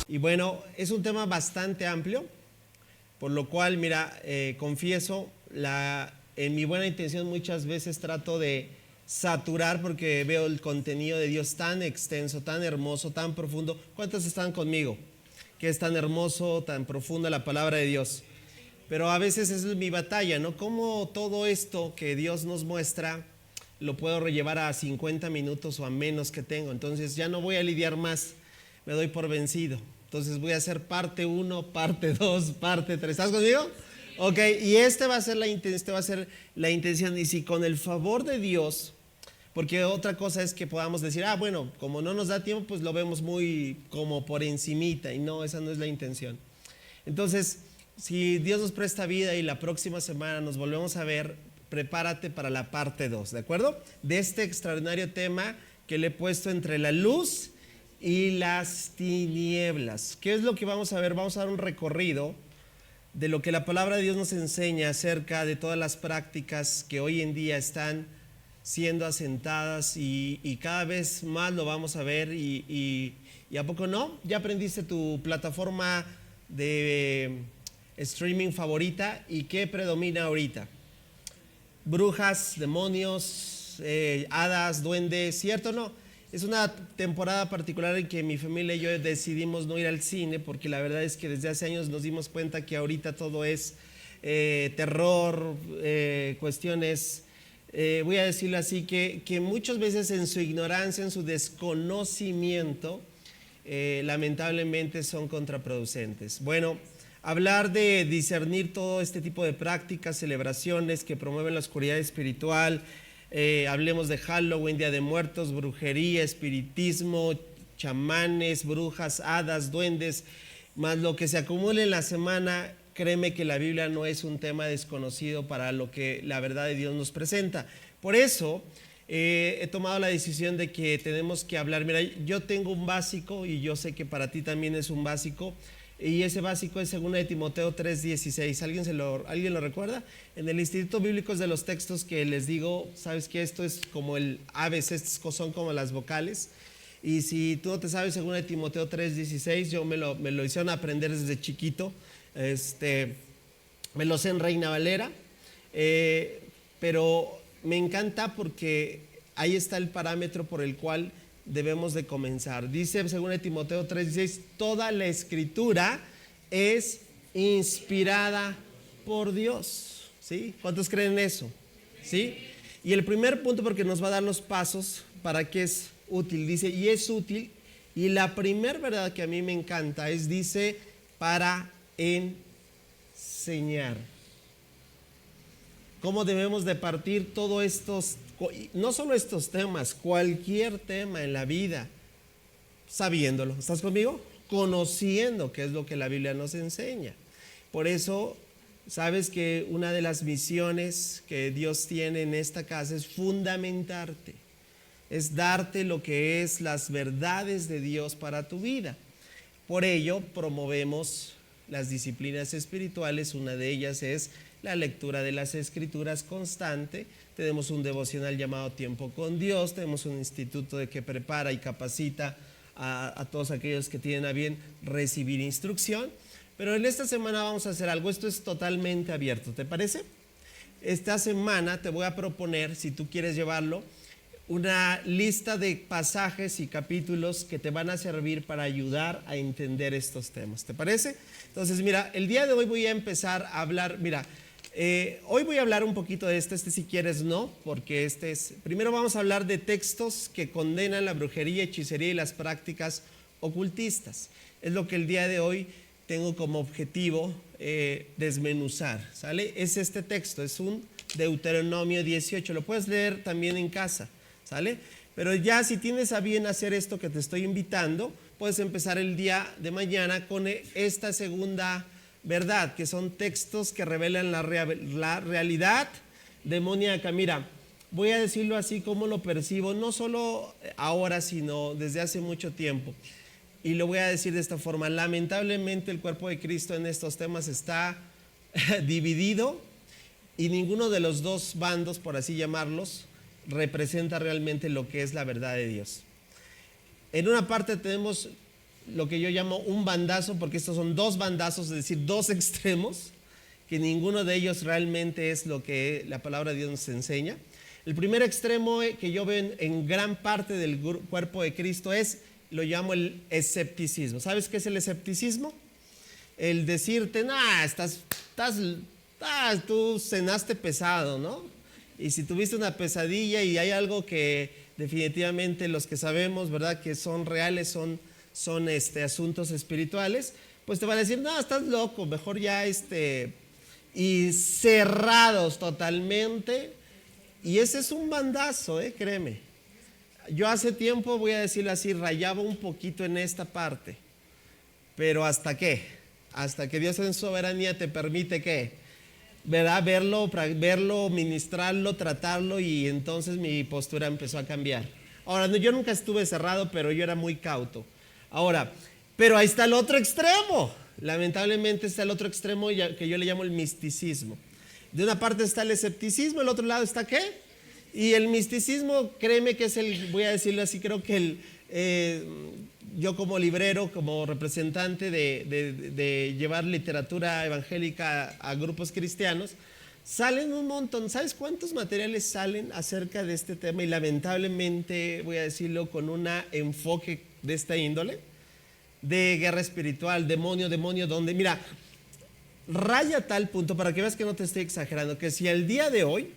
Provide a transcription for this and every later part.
Y bueno, es un tema bastante amplio, por lo cual, mira, confieso, en mi buena intención muchas veces trato de saturar porque veo el contenido de Dios tan extenso, tan hermoso, tan profundo. ¿Cuántos están conmigo? Que es tan hermoso, tan profunda la palabra de Dios. Pero a veces es mi batalla, ¿no? ¿Cómo todo esto que Dios nos muestra lo puedo rellevar a 50 minutos o a menos que tengo? Entonces ya no voy a lidiar más, me doy por vencido. Entonces voy a hacer parte 1, parte 2, parte 3. ¿Estás conmigo? Ok, y esta va a ser la intención. Y si con el favor de Dios, porque otra cosa es que podamos decir, bueno, como no nos da tiempo, pues lo vemos muy como por encimita. Y no, esa no es la intención. Entonces, si Dios nos presta vida y la próxima semana nos volvemos a ver, prepárate para la parte 2, ¿de acuerdo? De este extraordinario tema que le he puesto entre la luz y las tinieblas. ¿Qué es lo que vamos a ver? Vamos a dar un recorrido de lo que la palabra de Dios nos enseña acerca de todas las prácticas que hoy en día están siendo asentadas y cada vez más lo vamos a ver y ¿a poco no? ¿Ya aprendiste tu plataforma de streaming favorita y qué predomina ahorita? Brujas, demonios, hadas, duendes, ¿cierto o no? Es una temporada particular en que mi familia y yo decidimos no ir al cine porque la verdad es que desde hace años nos dimos cuenta que ahorita todo es terror, cuestiones, voy a decirlo así, que muchas veces en su ignorancia, en su desconocimiento, lamentablemente son contraproducentes. Bueno, hablar de discernir todo este tipo de prácticas, celebraciones que promueven la oscuridad espiritual, hablemos de Halloween, Día de Muertos, brujería, espiritismo, chamanes, brujas, hadas, duendes, más lo que se acumule en la semana. Créeme que la Biblia no es un tema desconocido para lo que la verdad de Dios nos presenta. Por eso he tomado la decisión de que tenemos que hablar. Mira, yo tengo un básico y yo sé que para ti también es un básico. Y ese básico es 2 de Timoteo 3:16. ¿Alguien lo recuerda? En el Instituto Bíblico es de los textos que les digo, sabes que esto es como el ABC, estos son como las vocales. Y si tú no te sabes 2 de Timoteo 3:16, yo me lo hicieron aprender desde chiquito. Me lo sé en Reina Valera, pero me encanta porque ahí está el parámetro por el cual debemos de comenzar. Dice 2 de Timoteo 3:16, toda la escritura es inspirada por Dios. ¿Sí? ¿Cuántos creen eso? ¿Sí? Y el primer punto, porque nos va a dar los pasos para qué es útil, dice, y es útil, y la primera verdad que a mí me encanta dice, para enseñar. ¿Cómo debemos de partir todos estos, no solo estos temas, cualquier tema en la vida, sabiéndolo? ¿Estás conmigo? Conociendo qué es lo que la Biblia nos enseña. Por eso, sabes que una de las misiones que Dios tiene en esta casa es fundamentarte, es darte lo que es las verdades de Dios para tu vida. Por ello, promovemos las disciplinas espirituales. Una de ellas es la lectura de las escrituras constante. Tenemos un devocional llamado Tiempo con Dios, tenemos un instituto que prepara y capacita a todos aquellos que tienen a bien recibir instrucción. Pero en esta semana vamos a hacer algo, esto es totalmente abierto, ¿te parece? Esta semana te voy a proponer, si tú quieres llevarlo, una lista de pasajes y capítulos que te van a servir para ayudar a entender estos temas, ¿te parece? Entonces, mira, el día de hoy voy a empezar a hablar, hoy voy a hablar un poquito de este si quieres no, porque primero vamos a hablar de textos que condenan la brujería, hechicería y las prácticas ocultistas. Es lo que el día de hoy tengo como objetivo desmenuzar, ¿sale? Es este texto, es un Deuteronomio 18, lo puedes leer también en casa, ¿sale? Pero ya si tienes a bien hacer esto que te estoy invitando, puedes empezar el día de mañana con esta segunda verdad, que son textos que revelan la realidad demoníaca. Mira, voy a decirlo así como lo percibo, no solo ahora, sino desde hace mucho tiempo. Y lo voy a decir de esta forma, lamentablemente el cuerpo de Cristo en estos temas está dividido y ninguno de los dos bandos, por así llamarlos, representa realmente lo que es la verdad de Dios. En una parte tenemos lo que yo llamo un bandazo, porque estos son dos bandazos, es decir, dos extremos, que ninguno de ellos realmente es lo que la palabra de Dios nos enseña. El primer extremo que yo veo en gran parte del cuerpo de Cristo lo llamo el escepticismo. ¿Sabes qué es el escepticismo? El decirte, tú cenaste pesado, ¿no? Y si tuviste una pesadilla y hay algo que definitivamente los que sabemos, ¿verdad?, que son reales, son asuntos espirituales, pues te van a decir, no, estás loco, mejor ya y cerrados totalmente. Y ese es un bandazo, créeme. Yo hace tiempo, voy a decirlo así, rayaba un poquito en esta parte. Pero ¿hasta qué? Hasta que Dios en soberanía te permite ¿qué? ¿Verdad? Verlo, ministrarlo, tratarlo, y entonces mi postura empezó a cambiar. Ahora, yo nunca estuve cerrado, pero yo era muy cauto. Ahora, pero ahí está el otro extremo. Lamentablemente está el otro extremo que yo le llamo el misticismo. De una parte está el escepticismo, del otro lado está ¿qué? Y el misticismo, créeme que es voy a decirlo así, creo que yo como librero, como representante de llevar literatura evangélica a grupos cristianos, salen un montón. ¿Sabes cuántos materiales salen acerca de este tema? Y lamentablemente, voy a decirlo, con un enfoque de esta índole, de guerra espiritual, demonio, donde, mira, raya tal punto, para que veas que no te estoy exagerando, que si al día de hoy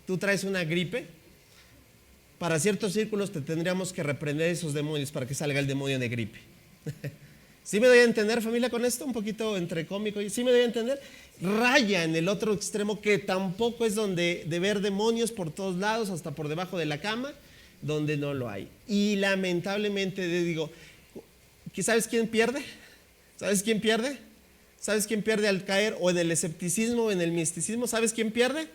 tú traes una gripe, para ciertos círculos te tendríamos que reprender esos demonios para que salga el demonio de gripe. ¿Sí me doy a entender, familia, con esto? Un poquito entre cómico. ¿Sí me doy a entender? Raya en el otro extremo, que tampoco es donde de ver demonios por todos lados, hasta por debajo de la cama, donde no lo hay. Y lamentablemente digo, ¿sabes quién pierde? ¿Sabes quién pierde? ¿Sabes quién pierde al caer o en el escepticismo o en el misticismo? ¿Sabes quién pierde?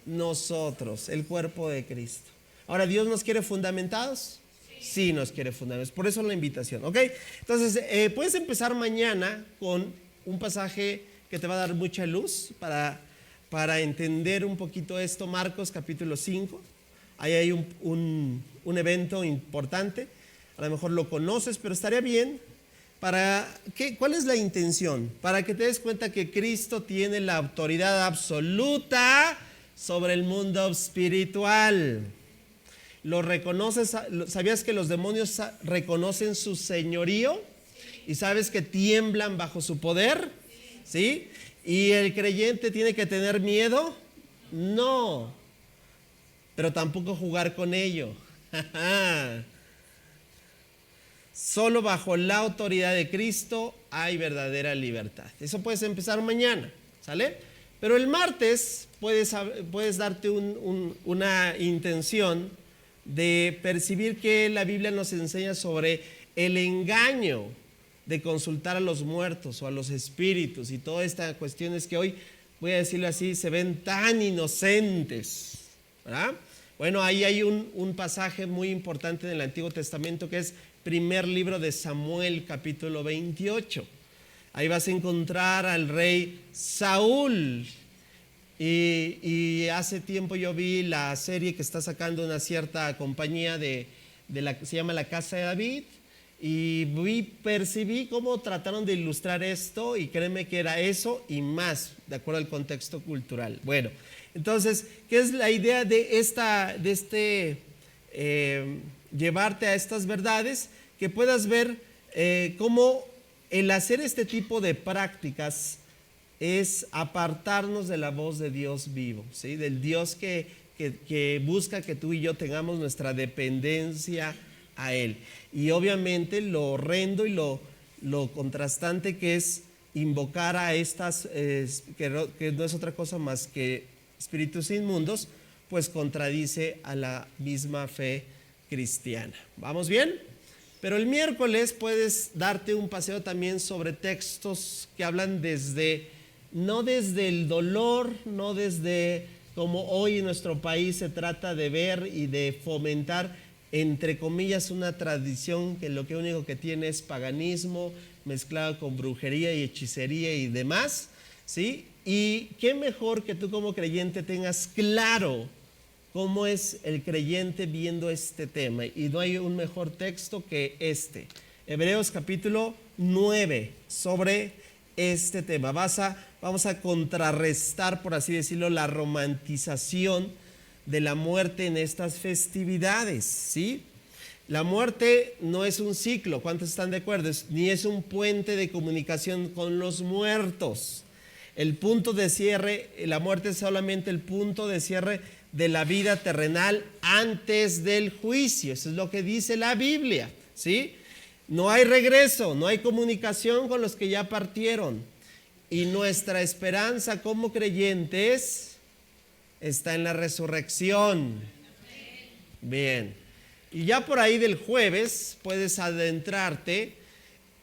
Nosotros, el cuerpo de Cristo. Ahora, ¿Dios nos quiere fundamentados? Sí, nos quiere fundamentados. Por eso la invitación, ¿ok? Entonces, puedes empezar mañana con un pasaje que te va a dar mucha luz para entender un poquito esto. Marcos capítulo 5. Ahí hay un evento importante. A lo mejor lo conoces, pero estaría bien. ¿Cuál es la intención? Para que te des cuenta que Cristo tiene la autoridad absoluta sobre el mundo espiritual. ¿Lo reconoces? ¿Sabías que los demonios reconocen su señorío? ¿Y sabes que tiemblan bajo su poder? ¿Sí? ¿Y el creyente tiene que tener miedo? No. Pero tampoco jugar con ello. Solo bajo la autoridad de Cristo hay verdadera libertad. Eso puedes empezar mañana, ¿sale? Pero el martes puedes darte una intención de percibir que la Biblia nos enseña sobre el engaño de consultar a los muertos o a los espíritus y todas estas cuestiones que hoy, voy a decirlo así, se ven tan inocentes, ¿verdad? Bueno, ahí hay un pasaje muy importante en el Antiguo Testamento que es primer libro de Samuel, capítulo 28. Ahí vas a encontrar al rey Saúl. Y hace tiempo yo vi la serie que está sacando una cierta compañía se llama La Casa de David, y percibí cómo trataron de ilustrar esto, y créeme que era eso y más, de acuerdo al contexto cultural. Bueno, entonces, ¿qué es la idea de llevarte a estas verdades? Que puedas ver cómo el hacer este tipo de prácticas es apartarnos de la voz de Dios vivo, ¿sí? Del Dios que busca que tú y yo tengamos nuestra dependencia a Él. Y obviamente lo horrendo y lo contrastante que es invocar a estas, que no es otra cosa más que espíritus inmundos, pues contradice a la misma fe cristiana. ¿Vamos bien? Pero el miércoles puedes darte un paseo también sobre textos que hablan no desde el dolor, no desde como hoy en nuestro país se trata de ver y de fomentar, entre comillas, una tradición que lo único que tiene es paganismo mezclado con brujería y hechicería y demás, ¿sí? Y qué mejor que tú como creyente tengas claro cómo es el creyente viendo este tema, y no hay un mejor texto que este. Hebreos capítulo 9, sobre este tema. Vamos a contrarrestar, por así decirlo, la romantización de la muerte en estas festividades, ¿sí? La muerte no es un ciclo, ¿cuántos están de acuerdo? Ni es un puente de comunicación con los muertos. El punto de cierre, la muerte es solamente el punto de cierre de la vida terrenal antes del juicio. Eso es lo que dice la Biblia, ¿sí? No hay regreso, no hay comunicación con los que ya partieron. Y nuestra esperanza como creyentes está en la resurrección. Bien. Y ya por ahí del jueves puedes adentrarte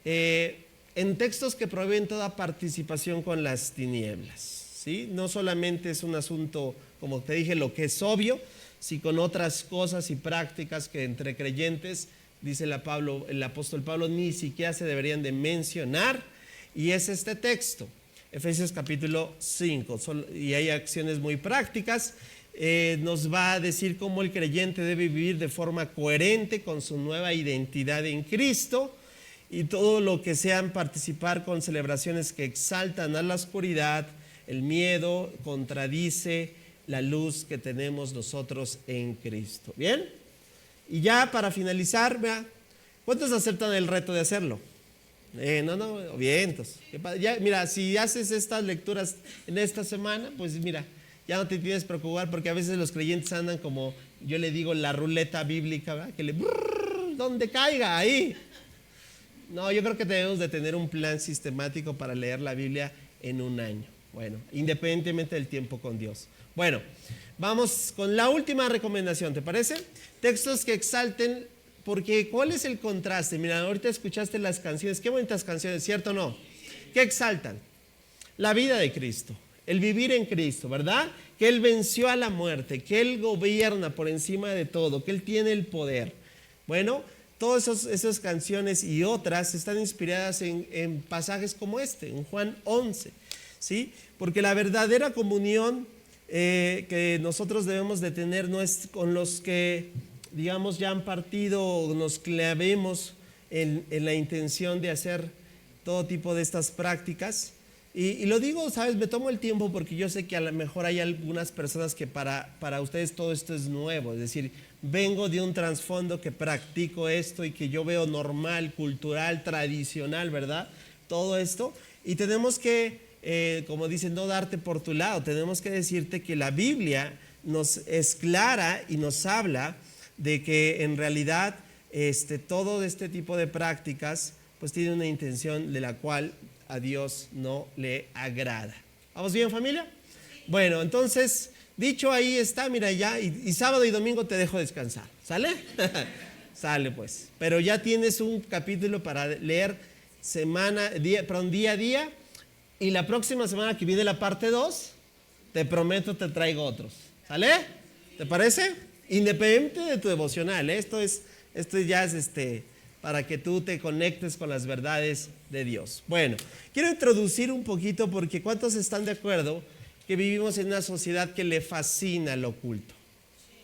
en textos que prohíben toda participación con las tinieblas, ¿sí? No solamente es un asunto, como te dije, lo que es obvio, sino con otras cosas y prácticas que entre creyentes, dice el apóstol Pablo, ni siquiera se deberían de mencionar. Y es este texto, Efesios capítulo 5, y hay acciones muy prácticas. Nos va a decir cómo el creyente debe vivir de forma coherente con su nueva identidad en Cristo, y todo lo que sean participar con celebraciones que exaltan a la oscuridad, el miedo, contradice la luz que tenemos nosotros en Cristo. ¿Bien? Y ya para finalizar, ¿verdad? ¿Cuántos aceptan el reto de hacerlo? No, vientos. Ya, mira, si haces estas lecturas en esta semana, pues mira, ya no te tienes que preocupar, porque a veces los creyentes andan como, yo le digo, la ruleta bíblica, ¿verdad? Que donde caiga, ahí. No, yo creo que debemos de tener un plan sistemático para leer la Biblia en un año. Bueno, independientemente del tiempo con Dios. Bueno, vamos con la última recomendación, ¿te parece? Textos que exalten, porque ¿cuál es el contraste? Mira, ahorita escuchaste las canciones, qué bonitas canciones, ¿cierto o no? ¿Qué exaltan? La vida de Cristo, el vivir en Cristo, ¿verdad? Que Él venció a la muerte, que Él gobierna por encima de todo, que Él tiene el poder. Bueno, todas esas canciones y otras están inspiradas en pasajes como este, en Juan 11, ¿sí? Porque la verdadera comunión que nosotros debemos de tener no es con los que, digamos, ya han partido o nos clavemos en la intención de hacer todo tipo de estas prácticas. Y lo digo, ¿sabes? Me tomo el tiempo porque yo sé que a lo mejor hay algunas personas que para ustedes todo esto es nuevo. Es decir, vengo de un trasfondo que practico esto y que yo veo normal, cultural, tradicional, ¿verdad? Todo esto. Y tenemos que, como dicen, no darte por tu lado. Tenemos que decirte que la Biblia nos es clara y nos habla de que en realidad todo este tipo de prácticas pues tiene una intención de la cual a Dios no le agrada. ¿Vamos bien, familia? Bueno, entonces, dicho ahí está, mira ya, y sábado y domingo te dejo descansar, ¿sale? Sale pues, pero ya tienes un capítulo para leer día a día, y la próxima semana que viene la parte 2, te prometo te traigo otros, ¿sale? ¿Te parece? Independiente de tu devocional, esto ya es para que tú te conectes con las verdades de Dios. Bueno, quiero introducir un poquito, porque ¿cuántos están de acuerdo que vivimos en una sociedad que le fascina lo oculto?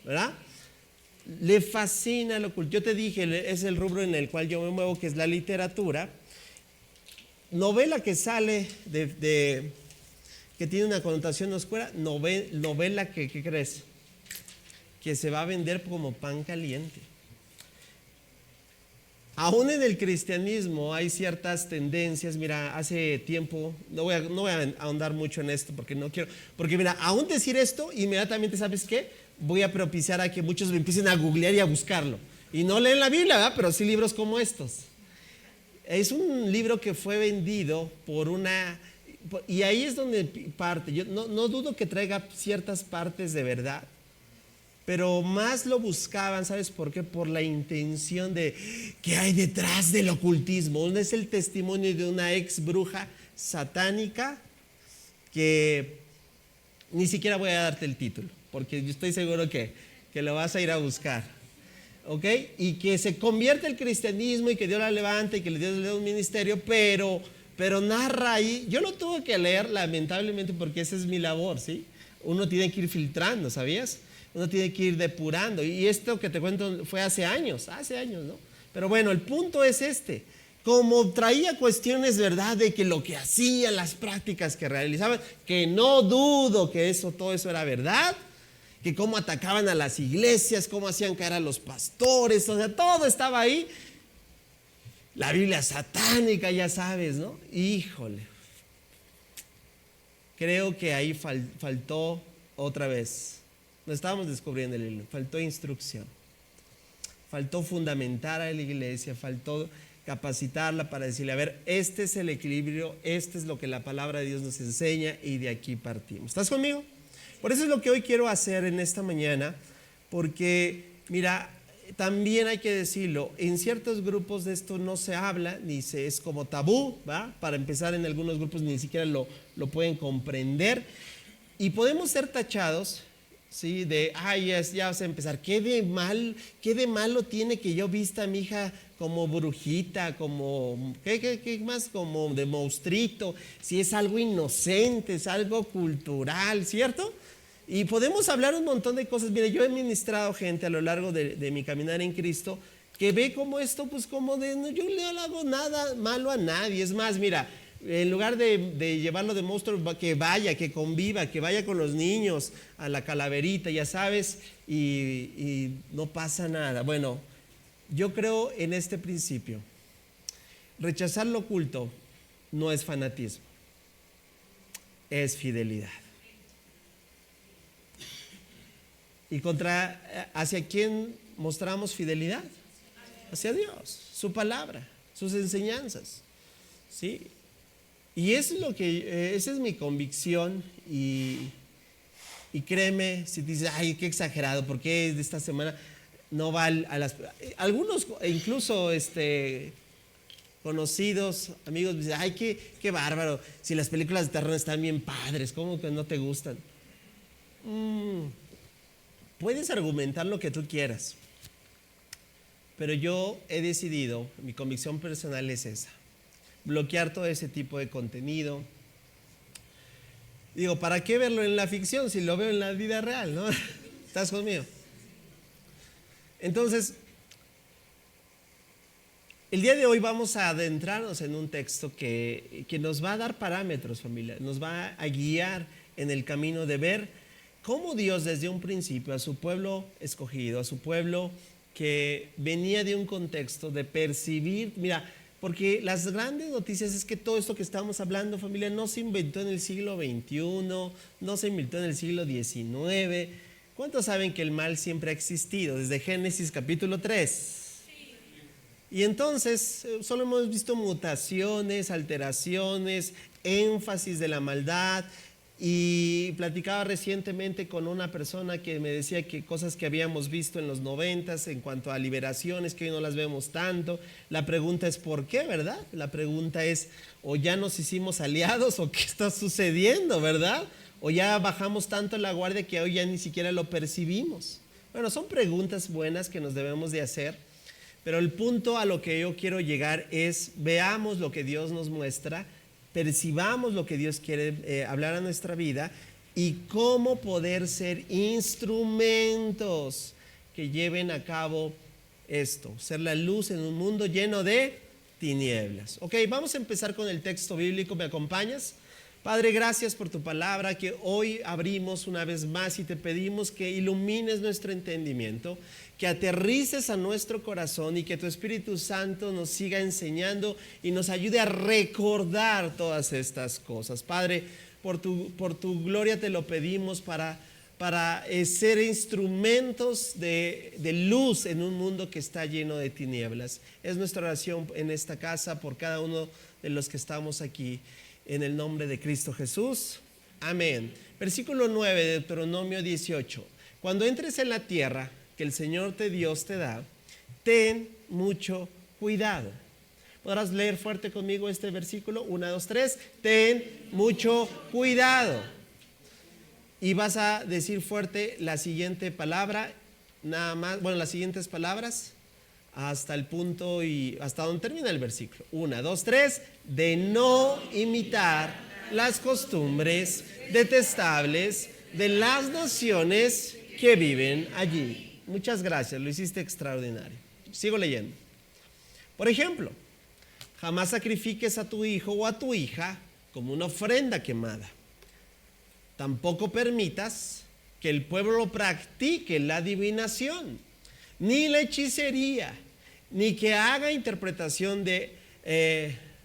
¿Verdad? Le fascina lo oculto. Yo te dije, es el rubro en el cual yo me muevo, que es la literatura. Novela que sale que tiene una connotación oscura, novela que, ¿qué crees? Que se va a vender como pan caliente. Aún en el cristianismo hay ciertas tendencias. Mira, hace tiempo, no voy a ahondar mucho en esto porque no quiero, porque mira, aún decir esto, inmediatamente, ¿sabes qué? Voy a propiciar a que muchos me empiecen a googlear y a buscarlo. Y no leen la Biblia, ¿verdad? Pero sí libros como estos. Es un libro que fue vendido y ahí es donde parte. Yo no dudo que traiga ciertas partes de verdad, pero más lo buscaban, ¿sabes por qué? Por la intención de ¿qué hay detrás del ocultismo? Uno es el testimonio de una ex bruja satánica, que ni siquiera voy a darte el título, porque yo estoy seguro que lo vas a ir a buscar, ¿ok? Y que se convierte al cristianismo y que Dios la levanta y que Dios le da un ministerio, pero narra ahí. Yo lo tuve que leer, lamentablemente, porque esa es mi labor, ¿sí? Uno tiene que ir filtrando, ¿sabías? Uno tiene que ir depurando. Y esto que te cuento fue hace años, ¿no? Pero bueno, el punto es este. Como traía cuestiones, ¿verdad?, de que lo que hacían, las prácticas que realizaban, que no dudo que todo eso era verdad, que cómo atacaban a las iglesias, cómo hacían caer a los pastores, o sea, todo estaba ahí. La Biblia satánica, ya sabes, ¿no? Híjole. Creo que ahí faltó otra vez. No estábamos descubriendo el hilo. Faltó instrucción. Faltó fundamentar a la iglesia, faltó capacitarla para decirle, a ver, este es el equilibrio, este es lo que la palabra de Dios nos enseña y de aquí partimos. ¿Estás conmigo? Por eso es lo que hoy quiero hacer en esta mañana, porque, mira, también hay que decirlo, en ciertos grupos de esto no se habla, es como tabú, ¿va? Para empezar, en algunos grupos ni siquiera lo pueden comprender, y podemos ser tachados, ¿sí? De, ya vas a empezar, ¿qué de malo tiene que yo vista a mi hija como brujita, como, ¿qué más? Como de monstruito, si es algo inocente, es algo cultural, ¿cierto? Y podemos hablar un montón de cosas. Mira, yo he ministrado gente a lo largo de mi caminar en Cristo que ve como esto, pues como de, no, yo no le hago nada malo a nadie. Es más, mira, en lugar de llevarlo de monstruo, que vaya, que conviva, que vaya con los niños a la calaverita, ya sabes, y no pasa nada. Bueno, yo creo en este principio. Rechazar lo oculto no es fanatismo, es fidelidad. ¿Y hacia quién mostramos fidelidad? Hacia Dios, su palabra, sus enseñanzas, ¿sí? Y esa es mi convicción. Y créeme, si te dices, ay, qué exagerado, ¿por qué de esta semana no va algunos, incluso conocidos, amigos, me dicen, ay, qué bárbaro, si las películas de terror están bien padres, ¿cómo que no te gustan? Puedes argumentar lo que tú quieras, pero yo he decidido, mi convicción personal es esa, bloquear todo ese tipo de contenido. Digo, ¿para qué verlo en la ficción si lo veo en la vida real, no? ¿Estás conmigo? Entonces, el día de hoy vamos a adentrarnos en un texto que nos va a dar parámetros, familia, nos va a guiar en el camino de ver cómo Dios desde un principio a su pueblo escogido, a su pueblo que venía de un contexto de percibir, mira, porque las grandes noticias es que todo esto que estamos hablando, familia, no se inventó en el siglo XXI, no se inventó en el siglo XIX. ¿Cuántos saben que el mal siempre ha existido desde Génesis capítulo 3? Y entonces solo hemos visto mutaciones, alteraciones, énfasis de la maldad. Y platicaba recientemente con una persona que me decía que cosas que habíamos visto en los 90s en cuanto a liberaciones, que hoy no las vemos tanto. La pregunta es ¿por qué, verdad? La pregunta es, o ya nos hicimos aliados o qué está sucediendo, ¿verdad? O ya bajamos tanto la guardia que hoy ya ni siquiera lo percibimos. Bueno, son preguntas buenas que nos debemos de hacer, pero el punto a lo que yo quiero llegar es veamos lo que Dios nos muestra, percibamos lo que Dios quiere hablar a nuestra vida y cómo poder ser instrumentos que lleven a cabo esto, ser la luz en un mundo lleno de tinieblas. Ok, vamos a empezar con el texto bíblico, ¿me acompañas? Padre, gracias por tu palabra que hoy abrimos una vez más y te pedimos que ilumines nuestro entendimiento, que aterrices a nuestro corazón y que tu Espíritu Santo nos siga enseñando y nos ayude a recordar todas estas cosas. Padre, por tu gloria te lo pedimos para ser instrumentos de luz en un mundo que está lleno de tinieblas. Es nuestra oración en esta casa por cada uno de los que estamos aquí. En el nombre de Cristo Jesús, amén. Versículo 9 de Deuteronomio 18. Cuando entres en la tierra que el Señor Dios te da, ten mucho cuidado. ¿Podrás leer fuerte conmigo este versículo? 1, 2, 3. Ten mucho cuidado. Y vas a decir fuerte la siguiente palabra, nada más, bueno, las siguientes palabras, hasta el punto y hasta donde termina el versículo. 1, 2, 3. De no imitar las costumbres detestables de las naciones que viven allí. Muchas gracias, lo hiciste extraordinario. Sigo leyendo. Por ejemplo, jamás sacrifiques a tu hijo o a tu hija como una ofrenda quemada. Tampoco permitas que el pueblo practique la adivinación, ni la hechicería, ni que haga interpretación de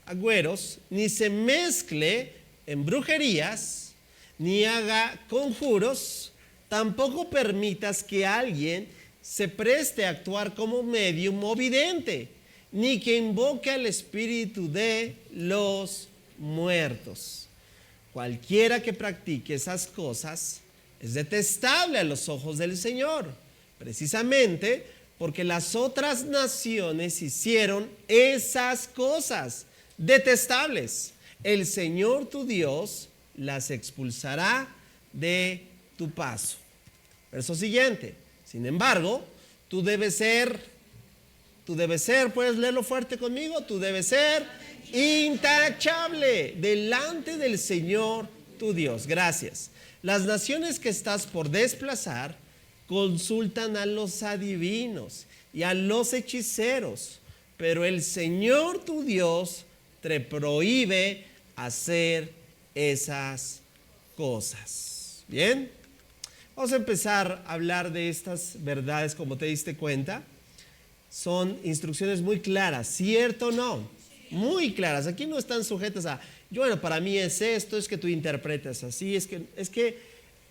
agüeros, ni se mezcle en brujerías, ni haga conjuros. Tampoco permitas que alguien se preste a actuar como medium o vidente, ni que invoque al espíritu de los muertos. Cualquiera que practique esas cosas es detestable a los ojos del Señor, precisamente porque las otras naciones hicieron esas cosas detestables. El Señor tu Dios las expulsará de tu paso. Verso siguiente. Sin embargo, tú debes ser, puedes leerlo fuerte conmigo, tú debes ser intachable delante del Señor tu Dios. Gracias. Las naciones que estás por desplazar consultan a los adivinos y a los hechiceros, pero el Señor tu Dios te prohíbe hacer esas cosas. Bien, vamos a empezar a hablar de estas verdades. Como te diste cuenta, son instrucciones muy claras, ¿cierto o no? Muy claras. Aquí no están sujetas a, bueno, para mí es esto, es que tú interpretas así, es que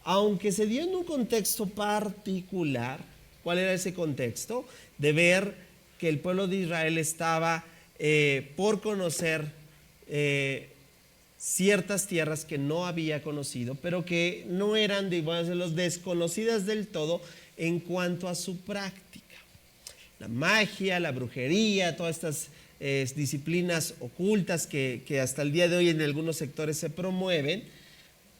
aunque se dio en un contexto particular. ¿Cuál era ese contexto? De ver que el pueblo de Israel estaba por conocer ciertas tierras que no había conocido, pero que no eran, digamos, desconocidas del todo en cuanto a su práctica. La magia, la brujería, todas estas disciplinas ocultas que hasta el día de hoy en algunos sectores se promueven,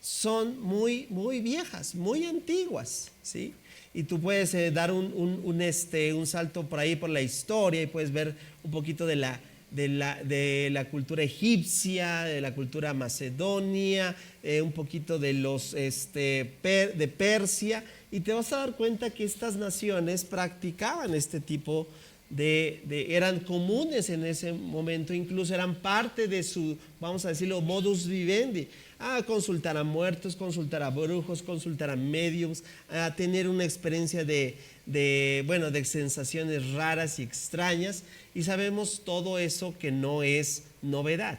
son muy, muy viejas, muy antiguas, ¿sí? Y tú puedes dar un salto por ahí por la historia y puedes ver un poquito de la cultura egipcia, de la cultura macedonia, un poquito de de Persia, y te vas a dar cuenta que estas naciones practicaban este tipo eran comunes en ese momento, incluso eran parte de su, vamos a decirlo, modus vivendi. A consultar a muertos, consultar a brujos, consultar a mediums, a tener una experiencia de sensaciones raras y extrañas, y sabemos todo eso que no es novedad.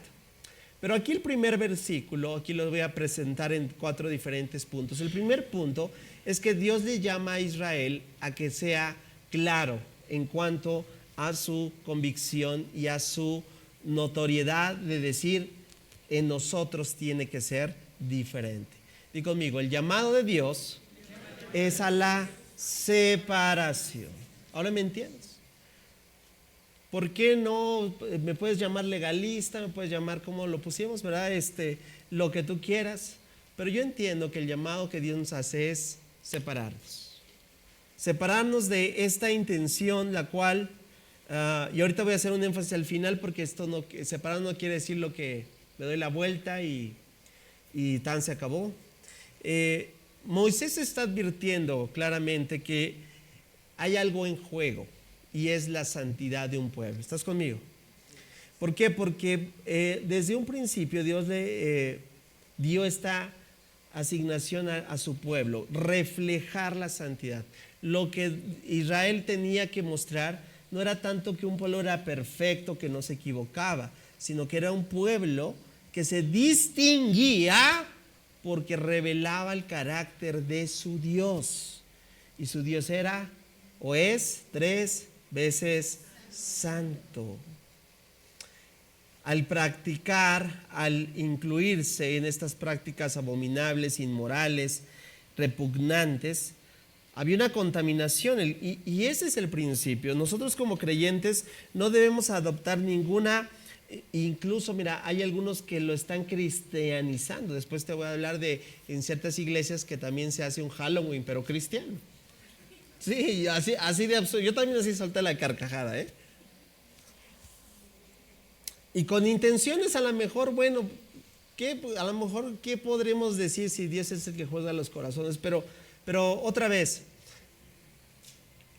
Pero aquí el primer versículo, aquí lo voy a presentar en 4 diferentes puntos. El primer punto es que Dios le llama a Israel a que sea claro en cuanto a su convicción y a su notoriedad de decir, en nosotros tiene que ser diferente. Di conmigo, el llamado de Dios es a la separación. ¿Ahora me entiendes? ¿Por qué no me puedes llamar legalista, me puedes llamar como lo pusimos, ¿verdad? Lo que tú quieras, pero yo entiendo que el llamado que Dios nos hace es separarnos. Separarnos de esta intención, la cual, y ahorita voy a hacer un énfasis al final, porque separarnos no quiere decir lo que me doy la vuelta y tan se acabó. Moisés está advirtiendo claramente que hay algo en juego y es la santidad de un pueblo. ¿Estás conmigo? ¿Por qué? Porque desde un principio Dios le dio esta asignación a su pueblo, reflejar la santidad. Lo que Israel tenía que mostrar no era tanto que un pueblo era perfecto, que no se equivocaba, sino que era un pueblo que se distinguía porque revelaba el carácter de su Dios. Y su Dios era o es 3 veces santo. Al practicar, al incluirse en estas prácticas abominables, inmorales, repugnantes, había una contaminación y ese es el principio. Nosotros como creyentes no debemos adoptar ninguna. Incluso, mira, hay algunos que lo están cristianizando. Después te voy a hablar en ciertas iglesias que también se hace un Halloween, pero cristiano. Sí, así de absurdo. Yo también así solté la carcajada, ¿eh? Y con intenciones a lo mejor, bueno, ¿qué podremos decir si Dios es el que juzga los corazones? Pero otra vez,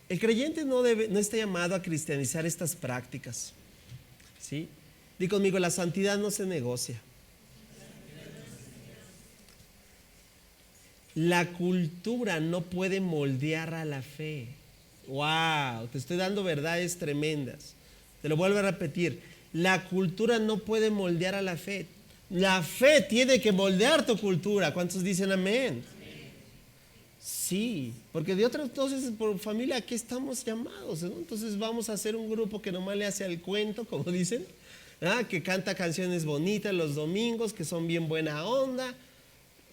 el creyente no está llamado a cristianizar estas prácticas. ¿Sí? Di conmigo, la santidad no se negocia. La cultura no puede moldear a la fe. Wow, te estoy dando verdades tremendas. Te lo vuelvo a repetir. La cultura no puede moldear a la fe. La fe tiene que moldear tu cultura. ¿Cuántos dicen amén? Sí, porque de otra, entonces, por familia, aquí estamos llamados, ¿no? Entonces vamos a hacer un grupo que nomás le hace al cuento, como dicen, que canta canciones bonitas los domingos, que son bien buena onda,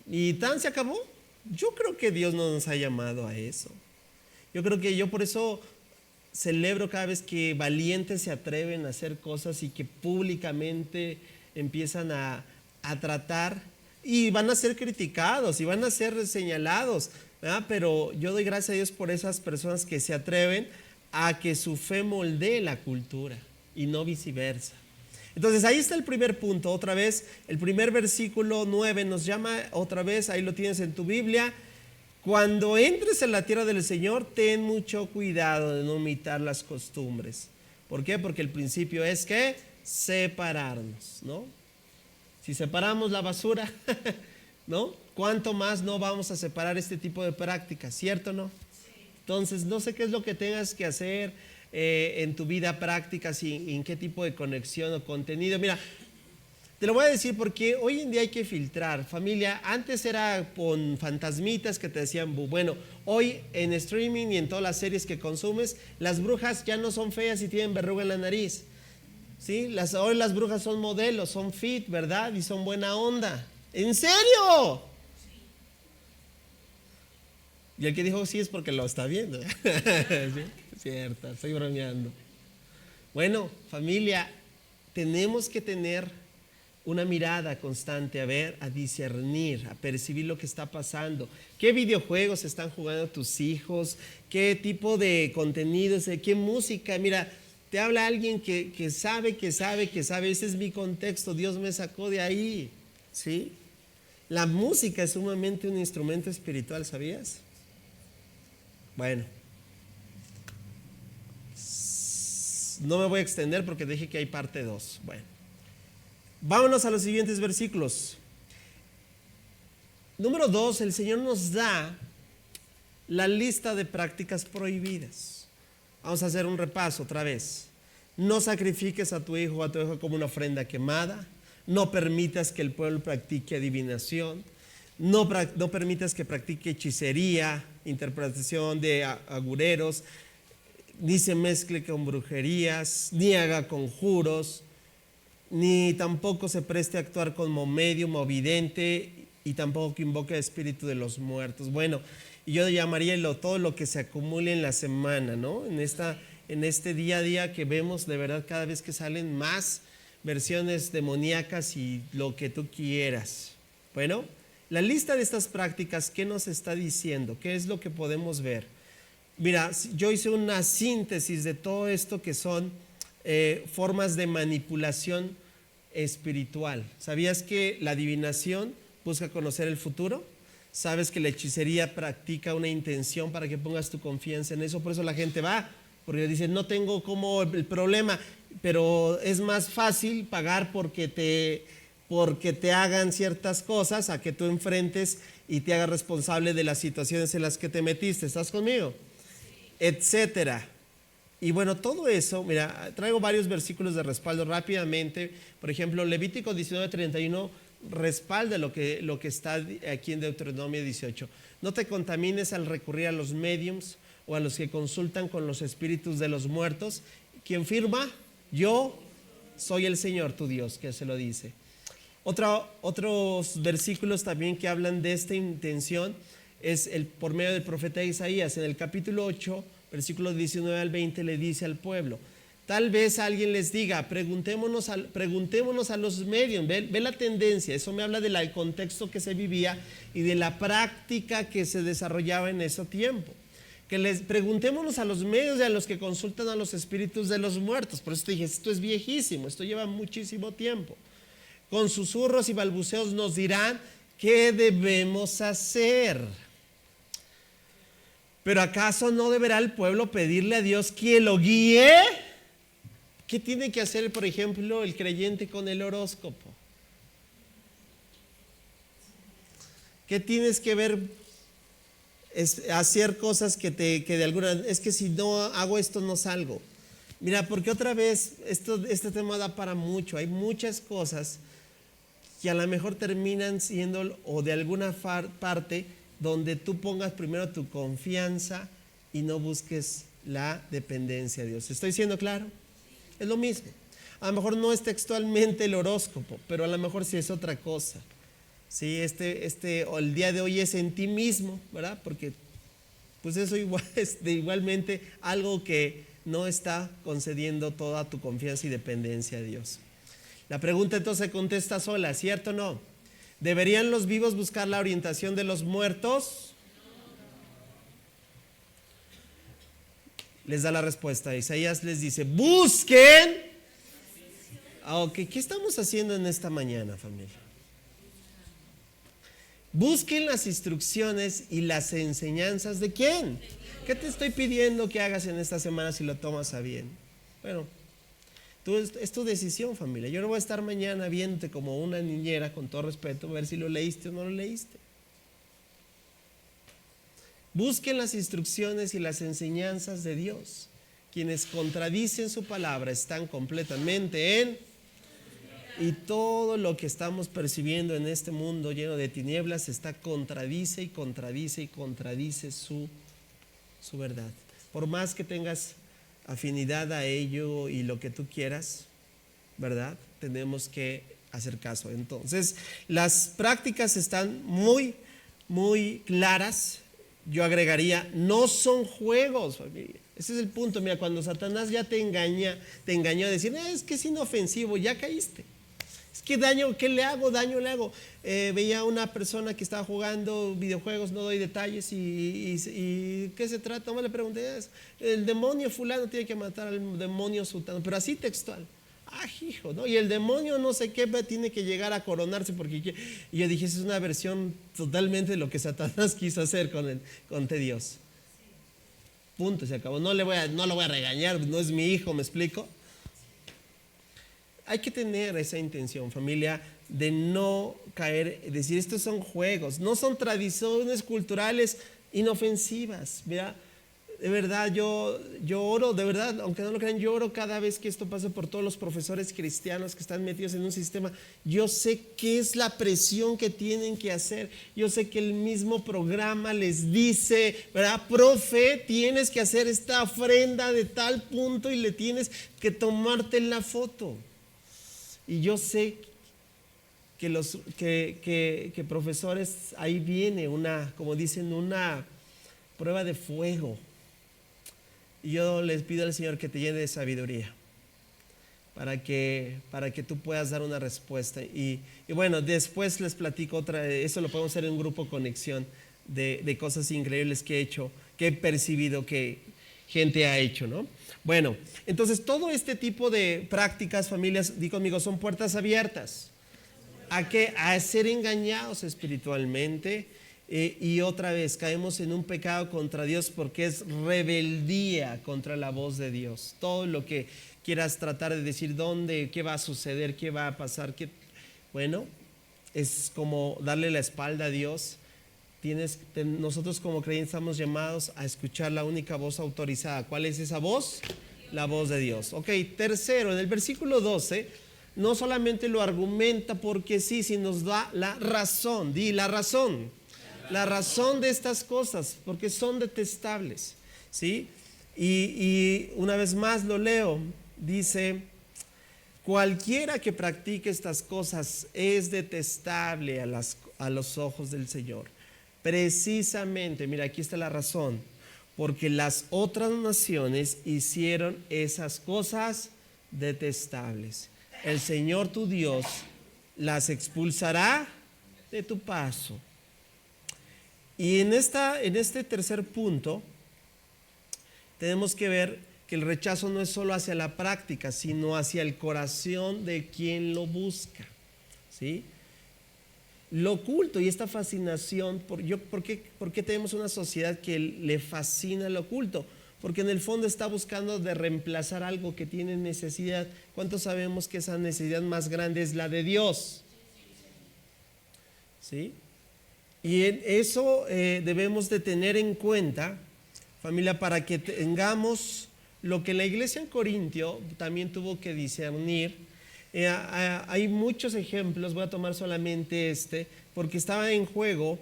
y tan se acabó. Yo creo que Dios no nos ha llamado a eso. Yo por eso celebro cada vez que valientes se atreven a hacer cosas y que públicamente empiezan a tratar, y van a ser criticados y van a ser señalados, ¿verdad? Pero yo doy gracias a Dios por esas personas que se atreven a que su fe moldee la cultura y no viceversa. Entonces ahí está el primer punto. Otra vez, el primer versículo 9 nos llama otra vez, ahí lo tienes en tu Biblia. Cuando entres en la tierra del Señor, ten mucho cuidado de no imitar las costumbres. ¿Por qué? Porque el principio es que separarnos, ¿no? Si separamos la basura, ¿no? ¿Cuánto más no vamos a separar este tipo de prácticas? ¿Cierto o no? Entonces, no sé qué es lo que tengas que hacer en tu vida práctica, en qué tipo de conexión o contenido. Mira, te lo voy a decir porque hoy en día hay que filtrar. Familia, antes era con fantasmitas que te decían, bueno, hoy en streaming y en todas las series que consumes, las brujas ya no son feas y tienen verruga en la nariz. ¿Sí? Hoy las brujas son modelos, son fit, ¿verdad? Y son buena onda. ¿En serio? Y el que dijo sí es porque lo está viendo. ¿Sí? Cierto, estoy bromeando. Bueno, familia, tenemos que tener una mirada constante, a discernir, a percibir lo que está pasando. ¿Qué videojuegos están jugando tus hijos? ¿Qué tipo de contenidos? ¿Qué música? Mira, te habla alguien que sabe. Ese es mi contexto. Dios me sacó de ahí. ¿Sí? La música es sumamente un instrumento espiritual, ¿sabías? Bueno. No me voy a extender porque dije que hay parte 2. Bueno. Vámonos a los siguientes versículos. Número 2, el Señor nos da la lista de prácticas prohibidas. Vamos a hacer un repaso otra vez. No sacrifiques a tu hijo o a tu hija como una ofrenda quemada. No permitas que el pueblo practique adivinación. No permitas que practique hechicería, interpretación de agureros, ni se mezcle con brujerías, ni haga conjuros, ni tampoco se preste a actuar como medium o vidente, y tampoco que invoque el espíritu de los muertos. Bueno, y yo llamaría todo lo que se acumule en la semana, ¿no? En este día a día que vemos, de verdad, cada vez que salen más versiones demoníacas y lo que tú quieras. Bueno, la lista de estas prácticas, ¿qué nos está diciendo? ¿Qué es lo que podemos ver? Mira, yo hice una síntesis de todo esto que son formas de manipulación espiritual. ¿Sabías que la adivinación busca conocer el futuro? ¿Sabes que la hechicería practica una intención para que pongas tu confianza en eso? Por eso la gente va, porque dice, no tengo como el problema, pero es más fácil pagar porque te hagan ciertas cosas a que tú enfrentes y te hagas responsable de las situaciones en las que te metiste. ¿Estás conmigo? Etcétera. Y bueno, todo eso, mira, traigo varios versículos de respaldo rápidamente. Por ejemplo, Levítico 19:31 respalda lo que está aquí en Deuteronomio 18. No te contamines al recurrir a los mediums o a los que consultan con los espíritus de los muertos. ¿Quién firma? Yo soy el Señor tu Dios, que se lo dice. Otros versículos también que hablan de esta intención es por medio del profeta Isaías. En el capítulo 8, versículos 19 al 20, le dice al pueblo, tal vez alguien les diga, preguntémonos a los medios. Ve la tendencia. Eso me habla del contexto que se vivía y de la práctica que se desarrollaba en ese tiempo. Que les preguntémonos a los medios y a los que consultan a los espíritus de los muertos. Por eso te dije, esto es viejísimo, esto lleva muchísimo tiempo. Con susurros y balbuceos nos dirán qué debemos hacer. Pero ¿acaso no deberá el pueblo pedirle a Dios que lo guíe? ¿Qué tiene que hacer, por ejemplo, el creyente con el horóscopo? ¿Qué tienes que ver? Es hacer cosas que de alguna, es que si no hago esto no salgo. Mira, porque otra vez este tema da para mucho. Hay muchas cosas que a lo mejor terminan siendo o de alguna parte donde tú pongas primero tu confianza y no busques la dependencia de Dios. ¿Estoy siendo claro? Es lo mismo. A lo mejor no es textualmente el horóscopo, pero a lo mejor sí es otra cosa. Sí, o el día de hoy es en ti mismo, ¿verdad? Porque pues eso igual es igualmente algo que no está concediendo toda tu confianza y dependencia a Dios. La pregunta entonces se contesta sola, ¿cierto o no? ¿Deberían los vivos buscar la orientación de los muertos? Les da la respuesta. Isaías les dice, busquen. Ok, ¿qué estamos haciendo en esta mañana, familia? Busquen las instrucciones y las enseñanzas de ¿quién? ¿Qué te estoy pidiendo que hagas en esta semana si lo tomas a bien? Bueno, es tu decisión, familia. Yo no voy a estar mañana viéndote como una niñera, con todo respeto, a ver si lo leíste o no lo leíste. Busquen las instrucciones y las enseñanzas de Dios. Quienes contradicen su palabra están completamente en... Y todo lo que estamos percibiendo en este mundo lleno de tinieblas contradice y contradice y contradice su verdad. Por más que tengas afinidad a ello y lo que tú quieras, ¿verdad? Tenemos que hacer caso. Entonces, las prácticas están muy, muy claras. Yo agregaría, no son juegos, familia. Ese es el punto. Mira, cuando Satanás ya te engañó a decir, es que es inofensivo, ya caíste. Es que ¿qué le hago? Daño le hago. Veía a una persona que estaba jugando videojuegos, no doy detalles, y ¿qué se trata? No le pregunté, el demonio fulano tiene que matar al demonio sultano, pero así textual. Hijo, ¿no? Y el demonio no sé qué tiene que llegar a coronarse porque... Y yo dije, esa es una versión totalmente de lo que Satanás quiso hacer con Dios. Punto, se acabó. No lo voy a regañar, no es mi hijo, ¿me explico? Hay que tener esa intención, familia, de no caer, decir, estos son juegos, no son tradiciones culturales inofensivas. Mira, de verdad, yo oro, de verdad, aunque no lo crean, yo oro cada vez que esto pasa por todos los profesores cristianos que están metidos en un sistema. Yo sé qué es la presión que tienen que hacer. Yo sé que el mismo programa les dice, ¿verdad? Profe, tienes que hacer esta ofrenda de tal punto y le tienes que tomarte la foto. Y yo sé que profesores, ahí viene como dicen, una prueba de fuego. Y yo les pido al Señor que te llene de sabiduría para que tú puedas dar una respuesta. Y bueno, después les platico eso lo podemos hacer en un grupo Conexión de cosas increíbles que he hecho, que he percibido que gente ha hecho, ¿no? Bueno, entonces todo este tipo de prácticas, familias, di conmigo, son puertas abiertas. ¿A qué? A ser engañados espiritualmente. Y otra vez caemos en un pecado contra Dios porque es rebeldía contra la voz de Dios. Todo lo que quieras tratar de decir, qué va a suceder, qué va a pasar, bueno, es como darle la espalda a Dios. Nosotros como creyentes estamos llamados a escuchar la única voz autorizada. ¿Cuál es esa voz? La voz de Dios. Ok, tercero, en el versículo 12, no solamente lo argumenta porque sí, sino nos da la razón. Di la razón. La razón de estas cosas, porque son detestables, ¿sí? Y una vez más lo leo, dice, cualquiera que practique estas cosas es detestable a los ojos del Señor. Precisamente, mira, aquí está la razón, porque las otras naciones hicieron esas cosas detestables. El Señor tu Dios las expulsará de tu paso. Y en este tercer punto tenemos que ver que el rechazo no es solo hacia la práctica, sino hacia el corazón de quien lo busca, ¿sí? Lo oculto y esta fascinación, ¿por qué tenemos una sociedad que le fascina lo oculto? porque en el fondo está buscando de reemplazar algo que tiene necesidad. ¿Cuántos sabemos que esa necesidad más grande es la de Dios? ¿Sí? Y en eso debemos de tener en cuenta, familia, para que tengamos lo que la iglesia en Corintio también tuvo que discernir. Hay muchos ejemplos, voy a tomar solamente porque estaba en juego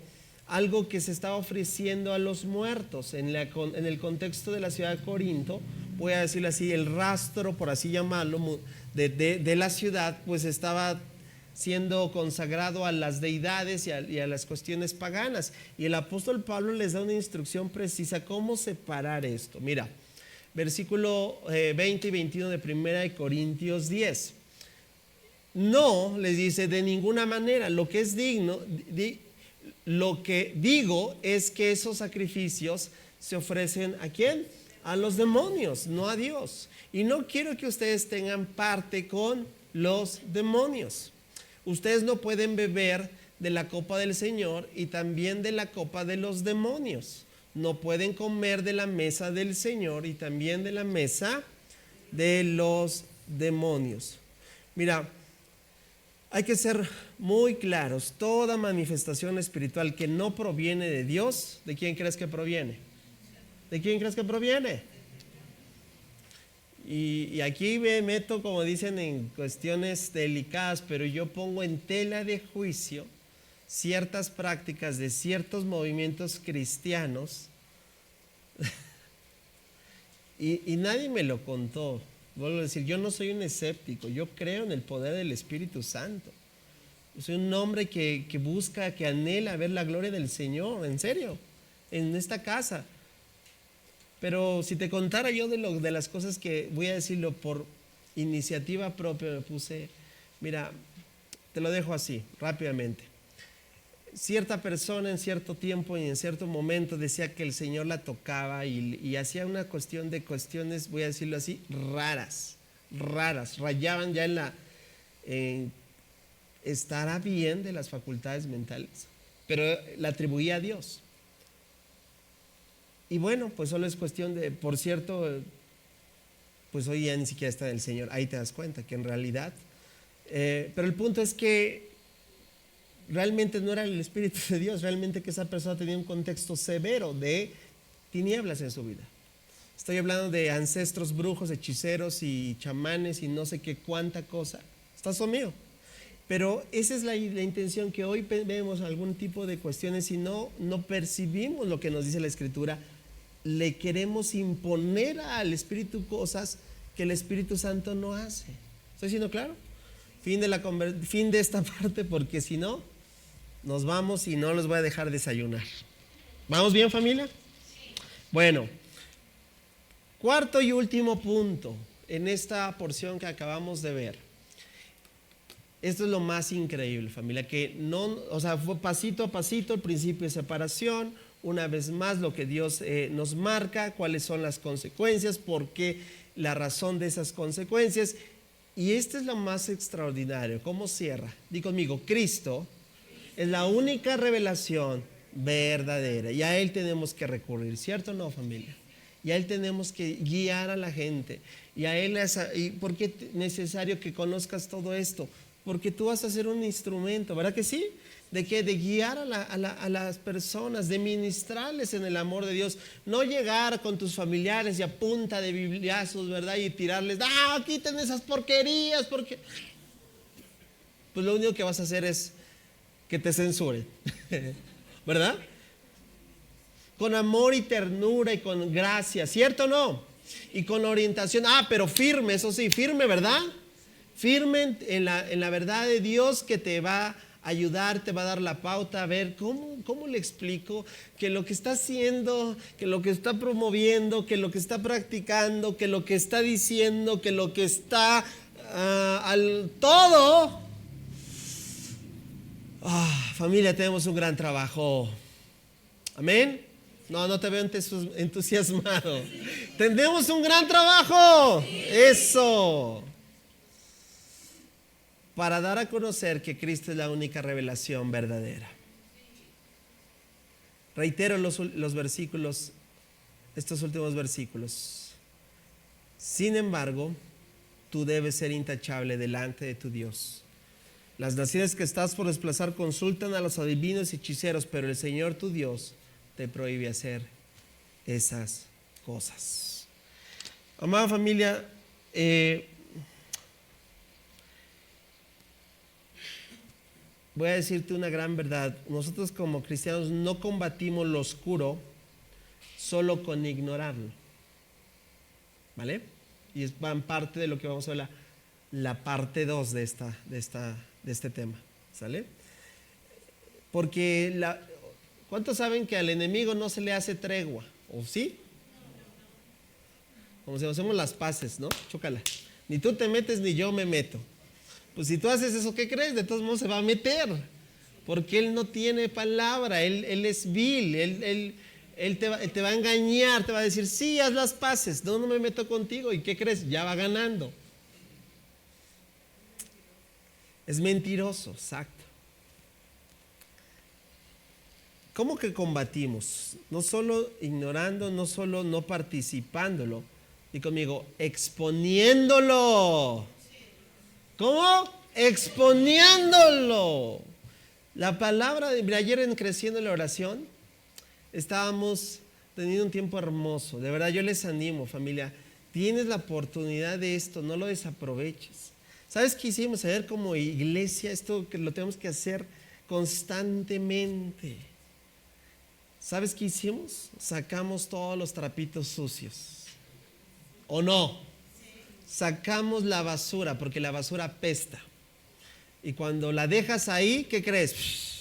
algo que se estaba ofreciendo a los muertos en el contexto de la ciudad de Corinto. Voy a decirlo así, el rastro, por así llamarlo, de la ciudad, pues estaba siendo consagrado a las deidades y a las cuestiones paganas. Y el apóstol Pablo les da una instrucción precisa cómo separar esto. Mira, versículo 20 y 21 de 1 Corintios 10. No, les dice, de ninguna manera, lo que es digno, lo que digo es que esos sacrificios se ofrecen ¿a quién? A los demonios, no a Dios. Y no quiero que ustedes tengan parte con los demonios. Ustedes no pueden beber de la copa del Señor y también de la copa de los demonios. No pueden comer de la mesa del Señor y también de la mesa de los demonios. Mira, hay que ser muy claros. Toda manifestación espiritual que no proviene de Dios, ¿de quién crees que proviene? ¿De quién crees que proviene? Y aquí me meto, como dicen, en cuestiones delicadas, pero yo pongo en tela de juicio ciertas prácticas de ciertos movimientos cristianos y nadie me lo contó. Vuelvo a decir, yo no soy un escéptico, yo creo en el poder del Espíritu Santo. Yo soy un hombre que busca, que anhela ver la gloria del Señor, en serio, en esta casa. Pero si te contara yo de las cosas que, voy a decirlo por iniciativa propia, me puse, mira, te lo dejo así, rápidamente. Cierta persona en cierto tiempo y en cierto momento decía que el Señor la tocaba y hacía una cuestión de cuestiones, voy a decirlo así, raras, rayaban ya estará bien de las facultades mentales, pero la atribuía a Dios. Y bueno, pues solo es cuestión de, por cierto, pues hoy ya ni siquiera está en el Señor. Ahí te das cuenta que en realidad, pero el punto es que realmente no era el Espíritu de Dios, realmente que esa persona tenía un contexto severo de tinieblas en su vida. Estoy hablando de ancestros brujos, hechiceros y chamanes y no sé qué cuánta cosa. ¿Estás conmigo? Pero esa es la intención, que hoy vemos algún tipo de cuestiones y no percibimos lo que nos dice la Escritura. Le queremos imponer al Espíritu cosas que el Espíritu Santo no hace. ¿Estoy siendo claro? Fin de esta parte, porque si no, nos vamos y no los voy a dejar desayunar. ¿Vamos bien, familia? Bueno, cuarto y último punto en esta porción que acabamos de ver. Esto es lo más increíble, familia, que fue pasito a pasito, el principio de separación, una vez más lo que Dios nos marca, cuáles son las consecuencias, por qué, la razón de esas consecuencias. Y este es lo más extraordinario. ¿Cómo cierra? Di conmigo, Cristo es la única revelación verdadera y a Él tenemos que recurrir, ¿cierto o no, familia? Y a Él tenemos que guiar a la gente. Y a Él ¿y por qué es necesario que conozcas todo esto? Porque tú vas a ser un instrumento, ¿verdad que sí? ¿De qué? De guiar a las personas, de ministrarles en el amor de Dios. No llegar con tus familiares y a punta de bibliazos, ¿verdad? Y tirarles, quiten esas porquerías, porque pues lo único que vas a hacer es que te censuren, ¿verdad? Con amor y ternura y con gracia, ¿cierto o no? Y con orientación, pero firme, eso sí, firme, ¿verdad? Firme en la verdad de Dios, que te va a ayudar, te va a dar la pauta. A ver, ¿cómo le explico que lo que está haciendo, que lo que está promoviendo, que lo que está practicando, que lo que está diciendo, que lo que está al todo? Familia, tenemos un gran trabajo. Amén. No te veo entusiasmado. Tenemos un gran trabajo. Eso. Para dar a conocer que Cristo es la única revelación verdadera. Reitero los versículos estos últimos versículos. Sin embargo, tú debes ser intachable delante de tu Dios. Las naciones que estás por desplazar consultan a los adivinos y hechiceros, pero el Señor tu Dios te prohíbe hacer esas cosas. Amada familia, voy a decirte una gran verdad. Nosotros como cristianos no combatimos lo oscuro solo con ignorarlo, ¿vale? Y es parte de lo que vamos a ver la parte 2 de este tema, ¿sale? Porque ¿cuántos saben que al enemigo no se le hace tregua? ¿O sí? Como si hacemos las paces, ¿no? Chócala. Ni tú te metes ni yo me meto. Pues si tú haces eso, ¿qué crees? De todos modos se va a meter, porque él no tiene palabra, él es vil, él te va a engañar, te va a decir, sí, haz las paces, no me meto contigo. ¿Y qué crees? Ya va ganando. Es mentiroso, exacto. ¿Cómo que combatimos? No solo ignorando, no solo no participándolo, y conmigo, exponiéndolo. ¿Cómo? Exponiéndolo. La palabra, mira, ayer en Creciendo en la Oración, estábamos teniendo un tiempo hermoso. De verdad, yo les animo, familia. Tienes la oportunidad de esto, no lo desaproveches. ¿Sabes qué hicimos ayer como iglesia? Esto que lo tenemos que hacer constantemente. ¿Sabes qué hicimos? Sacamos todos los trapitos sucios. ¿O no? Sacamos la basura, porque la basura apesta. Y cuando la dejas ahí, ¿qué crees?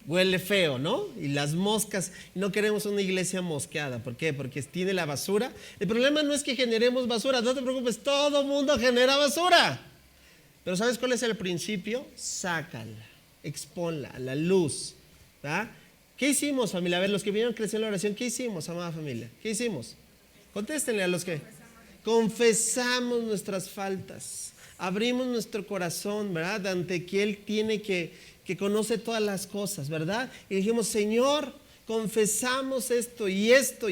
Huele feo, ¿no? Y las moscas, no queremos una iglesia mosqueada. ¿Por qué? Porque tiene la basura. El problema no es que generemos basura, no te preocupes, todo mundo genera basura. Pero ¿sabes cuál es el principio? Sácala, expónla a la luz. ¿Va? ¿Qué hicimos, familia? A ver, los que vinieron creciendo en la oración, ¿qué hicimos, amada familia? ¿Qué hicimos? Contéstenle a los que... Confesamos nuestras faltas, abrimos nuestro corazón, ¿verdad? Ante que Él tiene que conoce todas las cosas, ¿verdad? Y dijimos, Señor, confesamos esto y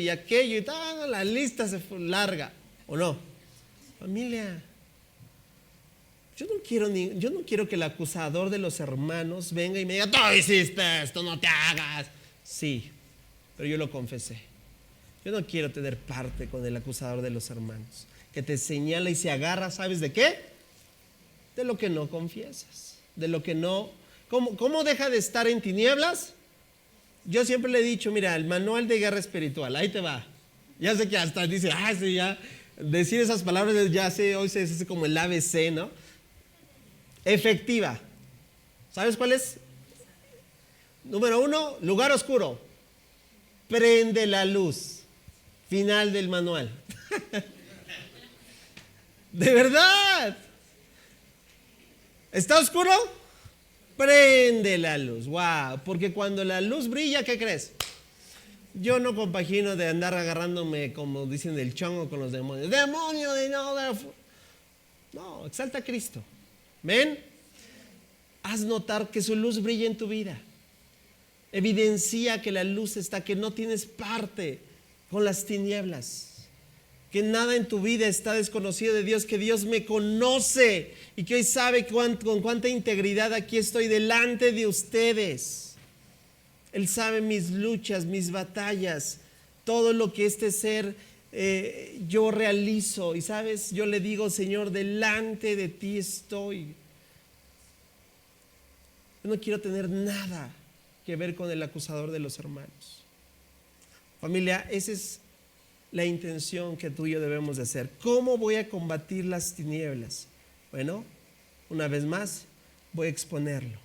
aquello, y la lista se fue larga, ¿o no? Familia, yo no quiero que el acusador de los hermanos venga y me diga, tú hiciste esto, no te hagas. Sí, pero yo lo confesé. Yo no quiero tener parte con el acusador de los hermanos, que te señala y se agarra, ¿sabes de qué? De lo que no confiesas, de lo que no... ¿Cómo deja de estar en tinieblas? Yo siempre le he dicho, mira, el manual de guerra espiritual, ahí te va. Ya sé que hasta dice, sí, ya, decir esas palabras, ya sé, hoy se hace como el ABC, ¿no? Efectiva. ¿Sabes cuál es? Número 1, lugar oscuro. Prende la luz. Final del manual. De verdad. ¿Está oscuro? Prende la luz. Wow. Porque cuando la luz brilla, ¿qué crees? Yo no compagino de andar agarrándome, como dicen, el chongo con los demonios. ¡Demonio de no! No, exalta a Cristo. ¿Ven? Haz notar que su luz brilla en tu vida. Evidencia que la luz está, que no tienes parte con las tinieblas, que nada en tu vida está desconocido de Dios, que Dios me conoce y que hoy sabe con cuánta integridad aquí estoy delante de ustedes. Él sabe mis luchas, mis batallas, todo lo que este ser yo realizo. Y sabes, yo le digo, Señor, delante de ti estoy. Yo no quiero tener nada que ver con el acusador de los hermanos. Familia, esa es la intención que tú y yo debemos de hacer. ¿Cómo voy a combatir las tinieblas? Bueno, una vez más, voy a exponerlo.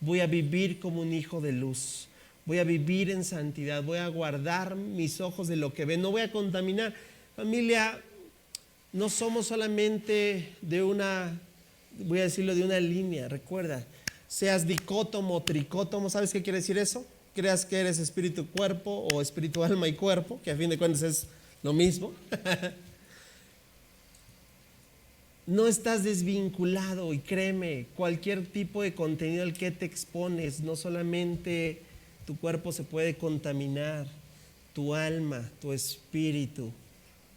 Voy a vivir como un hijo de luz. Voy a vivir en santidad. Voy a guardar mis ojos de lo que ven. No voy a contaminar. Familia, no somos solamente de una, voy a decirlo, de una línea. Recuerda, seas dicótomo, tricótomo. ¿Sabes qué quiere decir eso? Creas que eres espíritu, cuerpo, o espíritu, alma y cuerpo, que a fin de cuentas es lo mismo. No estás desvinculado, y créeme, cualquier tipo de contenido al que te expones, no solamente tu cuerpo se puede contaminar, tu alma, tu espíritu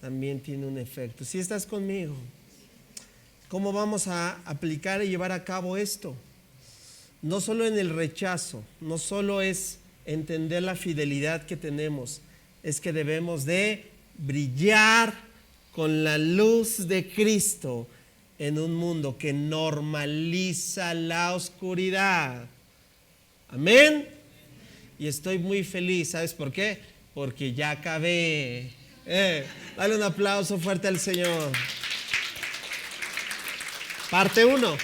también tiene un efecto. ¿Sí estás conmigo? ¿Cómo vamos a aplicar y llevar a cabo esto? No solo en el rechazo, no solo es entender la fidelidad que tenemos, es que debemos de brillar con la luz de Cristo en un mundo que normaliza la oscuridad. Amén. Y estoy muy feliz, ¿sabes por qué? Porque ya acabé. Dale un aplauso fuerte al Señor. Parte 1.